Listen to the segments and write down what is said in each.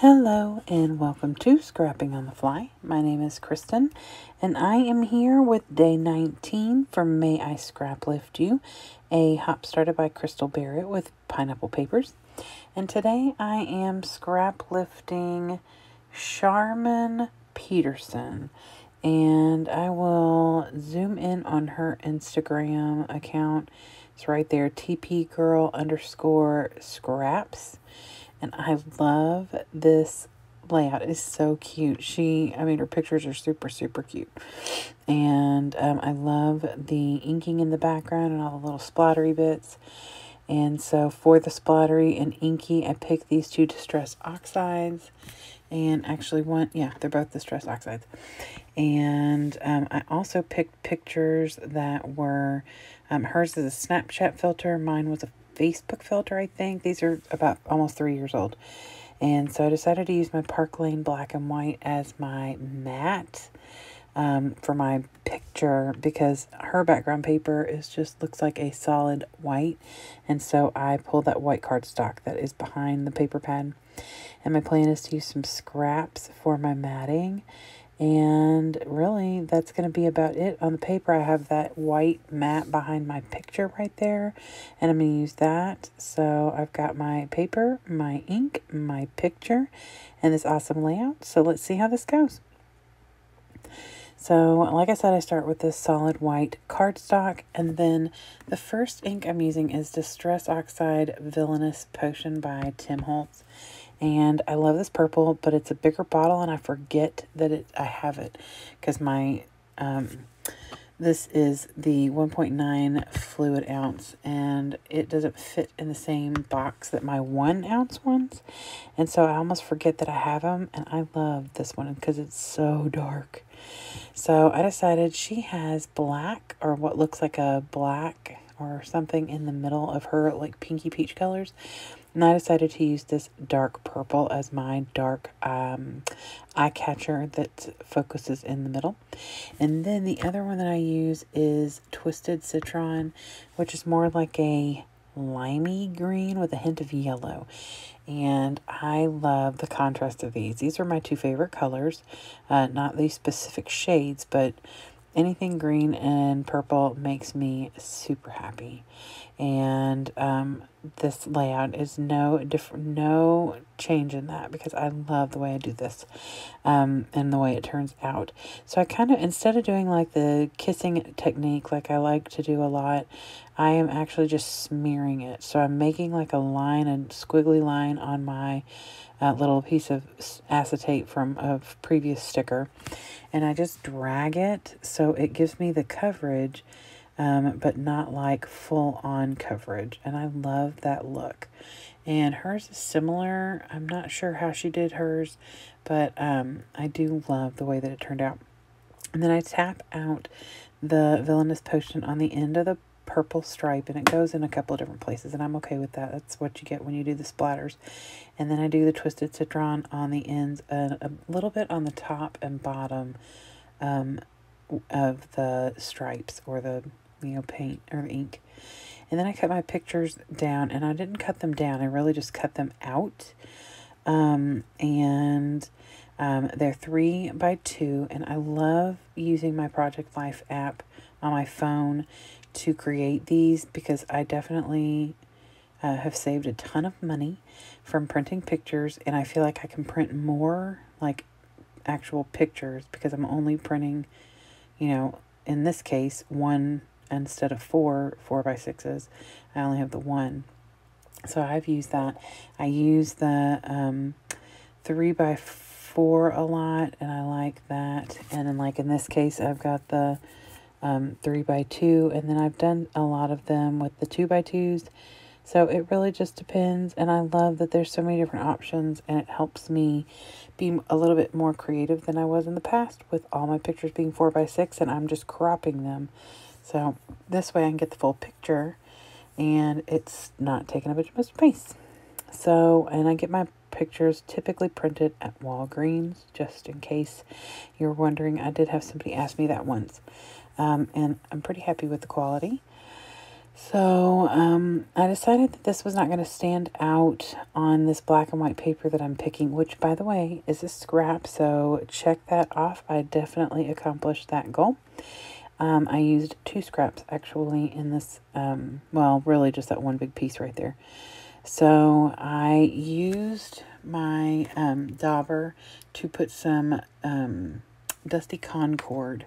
Hello and welcome to Scrapping on the Fly. My name is Kristen and I am here with day 19 for May I Scraplift You, a hop started by Crystal Barrett with pineapple papers. And today I am scrap lifting Charmin Peterson. And I will zoom in on her Instagram account. It's right there, TPGirl_scraps. And I love this layout. It's so cute. Her pictures are super, super cute. And I love the inking in the background and all the little splattery bits. And so for the splattery and inky, I picked these two Distress Oxides. And actually they're both Distress Oxides. And I also picked pictures that were, hers is a Snapchat filter. Mine was a Facebook filter, I think. These are about almost 3 years old. And so I decided to use my Park Lane black and white as my matte for my picture because her background paper looks like a solid white. And so I pulled that white cardstock that is behind the paper pad. And my plan is to use some scraps for my matting. And really, that's going to be about it. On the paper, I have that white mat behind my picture right there. And I'm going to use that. So I've got my paper, my ink, my picture, and this awesome layout. So let's see how this goes. So, like I said, I start with this solid white cardstock. And then the first ink I'm using is Distress Oxide Villainous Potion by Tim Holtz. And I love this purple, but it's a bigger bottle, and I forget that I have it because my this is the 1.9 fluid ounce, and it doesn't fit in the same box that my 1 ounce ones, and so I almost forget that I have them. And I love this one because it's so dark. So I decided she has black, or what looks like a black or something in the middle of her like pinky peach colors. And I decided to use this dark purple as my dark eye catcher that focuses in the middle. And then the other one that I use is Twisted Citron, which is more like a limey green with a hint of yellow. And I love the contrast of these. These are my two favorite colors. Not these specific shades, but anything green and purple makes me super happy. And this layout is no change in that because I love the way I do this and the way it turns out. So I kind of, instead of doing like the kissing technique like I like to do a lot, I am actually just smearing it. So I'm making like a line, a squiggly line on my little piece of acetate from a previous sticker. And I just drag it so it gives me the coverage, but not like full on coverage. And I love that look. And hers is similar. I'm not sure how she did hers, but I do love the way that it turned out. And then I tap out the Villainous Potion on the end of the purple stripe, and it goes in a couple of different places, and I'm okay with that. That's what you get when you do the splatters. And then I do the Twisted Citron on the ends, a little bit on the top and bottom of the stripes, or the paint or the ink. And then I cut my pictures down, and I didn't cut them down, I really just cut them out. And they're 3x2, and I love using my Project Life app on my phone to create these because I definitely have saved a ton of money from printing pictures, and I feel like I can print more like actual pictures because I'm only printing, in this case, 1 instead of 4x6s. I only have the 1. So I've used that. I use the 3x4 a lot, and I like that. And then, like in this case, I've got the 3x2, and then I've done a lot of them with the 2x2s. So it really just depends, and I love that there's so many different options, and it helps me be a little bit more creative than I was in the past with all my pictures being 4x6, and I'm just cropping them. So this way I can get the full picture, and it's not taking up a bunch of space. So, and I get my pictures typically printed at Walgreens, just in case you're wondering. I did have somebody ask me that once. And I'm pretty happy with the quality. So I decided that this was not going to stand out on this black and white paper that I'm picking, which, by the way, is a scrap. So check that off. I definitely accomplished that goal. I used 2 scraps actually in this, well, really just that one big piece right there. So I used my dauber to put some Dusty Concord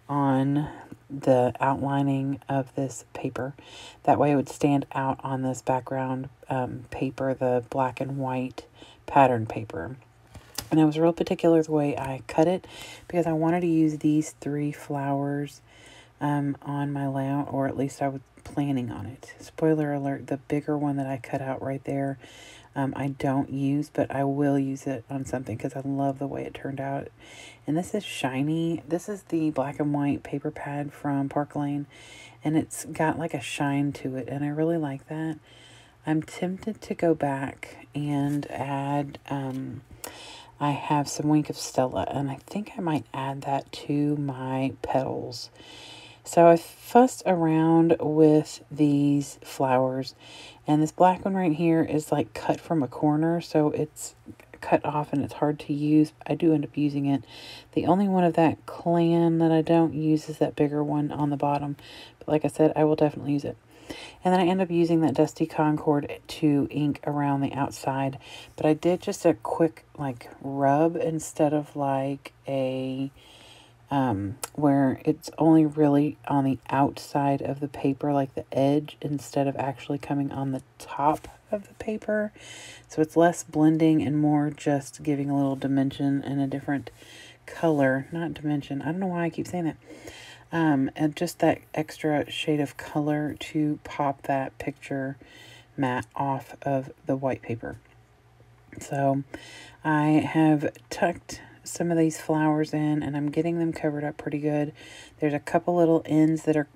on the outlining of this paper. That way it would stand out on this background paper, the black and white pattern paper. And I was real particular the way I cut it because I wanted to use these 3 flowers on my layout, or at least I was planning on it. Spoiler alert, the bigger one that I cut out right there, I don't use, but I will use it on something because I love the way it turned out. And this is shiny. This is the black and white paper pad from Park Lane, and it's got like a shine to it, and I really like that. I'm tempted to go back and add, I have some Wink of Stella, and I think I might add that to my petals. So I fussed around with these flowers, and this black one right here is like cut from a corner, so it's cut off and it's hard to use. I do end up using it. The only one of that clan that I don't use is that bigger one on the bottom, but like I said, I will definitely use it. And then I end up using that Dusty Concord to ink around the outside, but I did just a quick like rub instead of like a where it's only really on the outside of the paper, like the edge, instead of actually coming on the top of the paper. So it's less blending and more just giving a little dimension and a different color, not dimension. I don't know why I keep saying that. And just that extra shade of color to pop that picture mat off of the white paper. So I have tucked some of these flowers in, and I'm getting them covered up pretty good. There's a couple little ends that are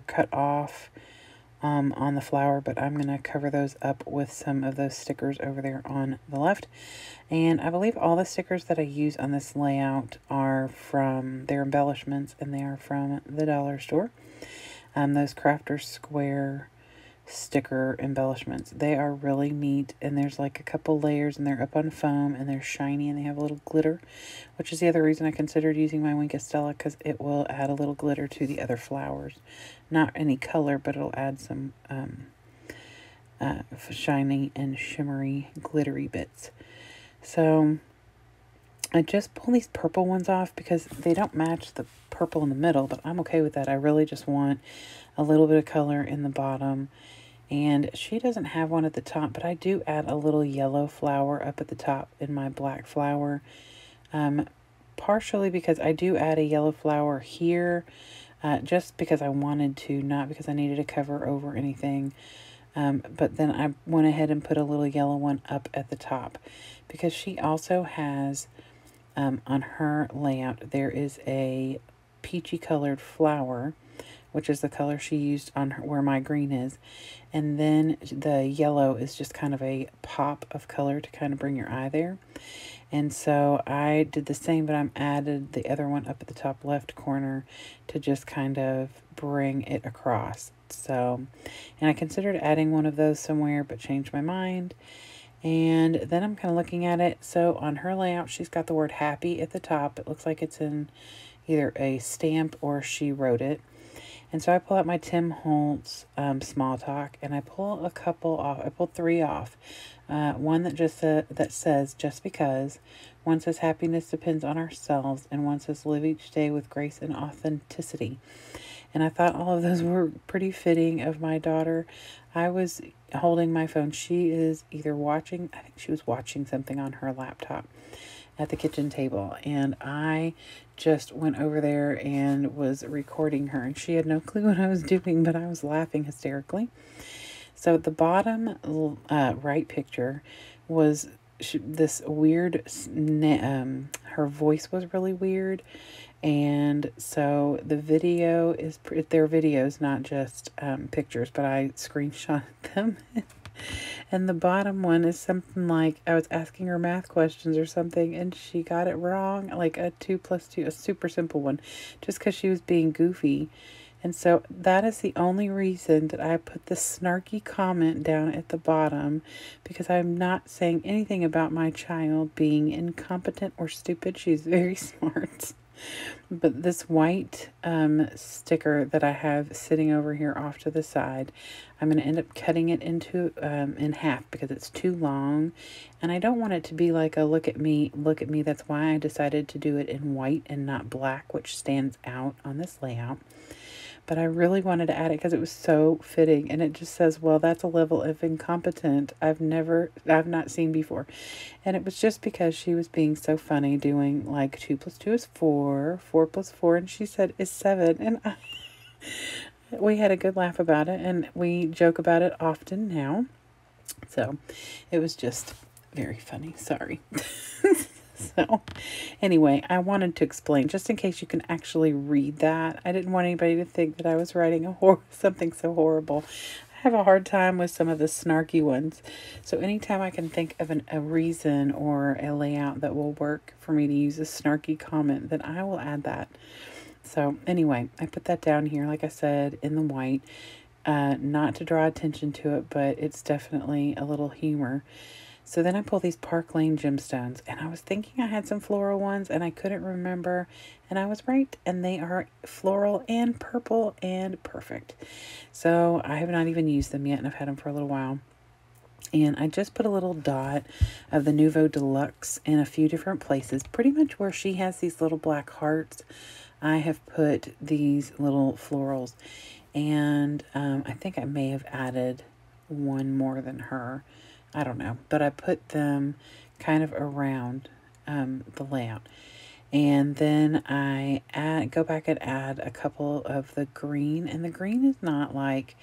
cut off on the flower, but I'm going to cover those up with some of those stickers over there on the left. And I believe all the stickers that I use on this layout are from their embellishments, and they are from the dollar store. Those Crafter Square sticker embellishments. They are really neat, and there's like a couple layers, and they're up on foam, and they're shiny, and they have a little glitter, which is the other reason I considered using my Wink of Stella, because it will add a little glitter to the other flowers. Not any color, but it'll add some shiny and shimmery glittery bits. So I just pull these purple ones off because they don't match the purple in the middle, but I'm okay with that. I really just want a little bit of color in the bottom. And she doesn't have one at the top, but I do add a little yellow flower up at the top in my black flower. Partially because I do add a yellow flower here, just because I wanted to, not because I needed to cover over anything. But then I went ahead and put a little yellow one up at the top, because she also has, on her layout, there is a peachy colored flower, which is the color she used on her, where my green is. And then the yellow is just kind of a pop of color to kind of bring your eye there. And so I did the same, but I'm added the other one up at the top left corner to just kind of bring it across. So, and I considered adding one of those somewhere, but changed my mind. And then I'm kind of looking at it. So on her layout, she's got the word happy at the top. It looks like it's in either a stamp or she wrote it. And so I pull out my Tim Holtz Small Talk, and I pull a couple off. I pulled 3 off. One that just that says, just because. One says, happiness depends on ourselves. And one says, live each day with grace and authenticity. And I thought all of those were pretty fitting of my daughter. I was holding my phone. She is either watching, I think she was watching something on her laptop at the kitchen table, and I just went over there and was recording her, and she had no clue what I was doing, but I was laughing hysterically. So the bottom right picture was this weird, her voice was really weird, and so the video is, they're videos, not just pictures, but I screenshot them. And the bottom one is something like, I was asking her math questions or something, and she got it wrong, like a 2 + 2, a super simple one, just because she was being goofy. And so that is the only reason that I put the snarky comment down at the bottom, because I'm not saying anything about my child being incompetent or stupid. She's very smart. But this white sticker that I have sitting over here off to the side, I'm going to end up cutting it into in half because it's too long. And I don't want it to be like a look at me, look at me. That's why I decided to do it in white and not black, which stands out on this layout. But I really wanted to add it because it was so fitting. And it just says, well, that's a level of incompetent I've not seen before. And it was just because she was being so funny, doing like 2 + 2 is 4, 4 + 4, and she said is 7. And we had a good laugh about it, and we joke about it often now. So it was just very funny. Sorry. So anyway, I wanted to explain, just in case you can actually read that. I didn't want anybody to think that I was writing something so horrible. I have a hard time with some of the snarky ones. So anytime I can think of a reason or a layout that will work for me to use a snarky comment, then I will add that. So anyway, I put that down here, like I said, in the white, not to draw attention to it, but it's definitely a little humor. So then I pull these Park Lane gemstones, and I was thinking I had some floral ones, and I couldn't remember, and I was right, and they are floral and purple and perfect. So I have not even used them yet, and I've had them for a little while. And I just put a little dot of the Nouveau Deluxe in a few different places, pretty much where she has these little black hearts. I have put these little florals, and I think I may have added one more than her. I don't know, but I put them kind of around the layout. And then I go back and add a couple of the green, and the green is not like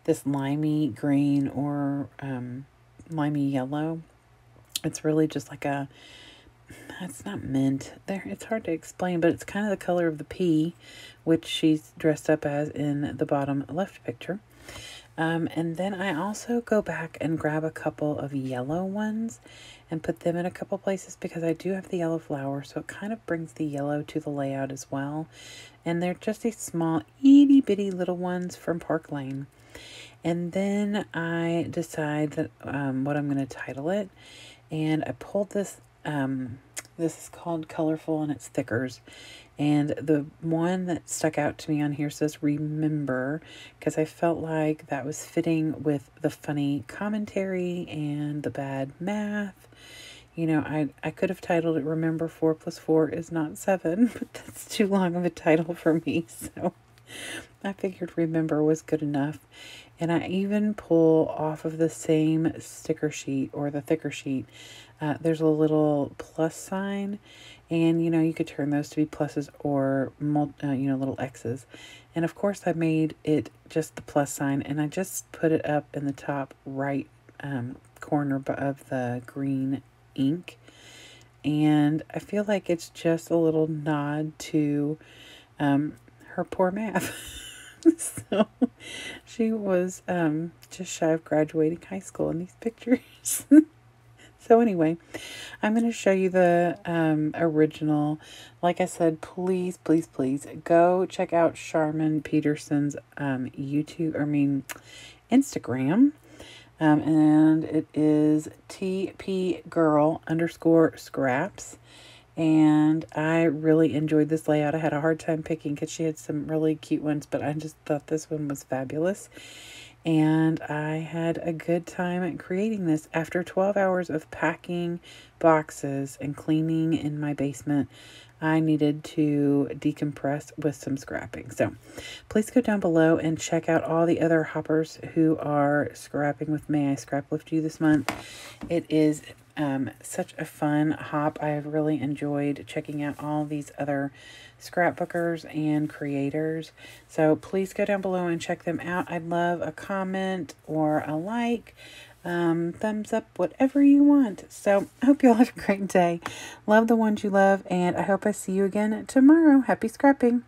this limey green or limey yellow. It's really just like it's not mint. It's hard to explain, but it's kind of the color of the pea, which she's dressed up as in the bottom left picture. And then I also go back and grab a couple of yellow ones and put them in a couple places because I do have the yellow flower, so it kind of brings the yellow to the layout as well. And they're just these small, itty bitty little ones from Park Lane. And then I decide that what I'm going to title it, and I pulled this. This is called Colorful, and it's thickers. And the one that stuck out to me on here says Remember, because I felt like that was fitting with the funny commentary and the bad math. You know, I could have titled it Remember 4 + 4 is not 7, but that's too long of a title for me. So I figured Remember was good enough. And I even pull off of the same sticker sheet, or the thicker sheet, there's a little plus sign, and you know, you could turn those to be pluses or little X's. And of course I made it just the plus sign, and I just put it up in the top right corner of the green ink. And I feel like it's just a little nod to her poor math. So she was just shy of graduating high school in these pictures. So anyway, I'm going to show you the original. Like I said, please, please, please go check out Charmin Peterson's Instagram. And it is TPGirl_scraps. And I really enjoyed this layout. I had a hard time picking because she had some really cute ones, but I just thought this one was fabulous. And I had a good time at creating this. After 12 hours of packing boxes and cleaning in my basement, I needed to decompress with some scrapping. So please go down below and check out all the other hoppers who are scrapping with me. I Scraplift You this month. It is such a fun hop. I have really enjoyed checking out all these other scrapbookers and creators. So please go down below and check them out. I'd love a comment or a like, thumbs up, whatever you want. So I hope you all have a great day. Love the ones you love, and I hope I see you again tomorrow. Happy scrapping.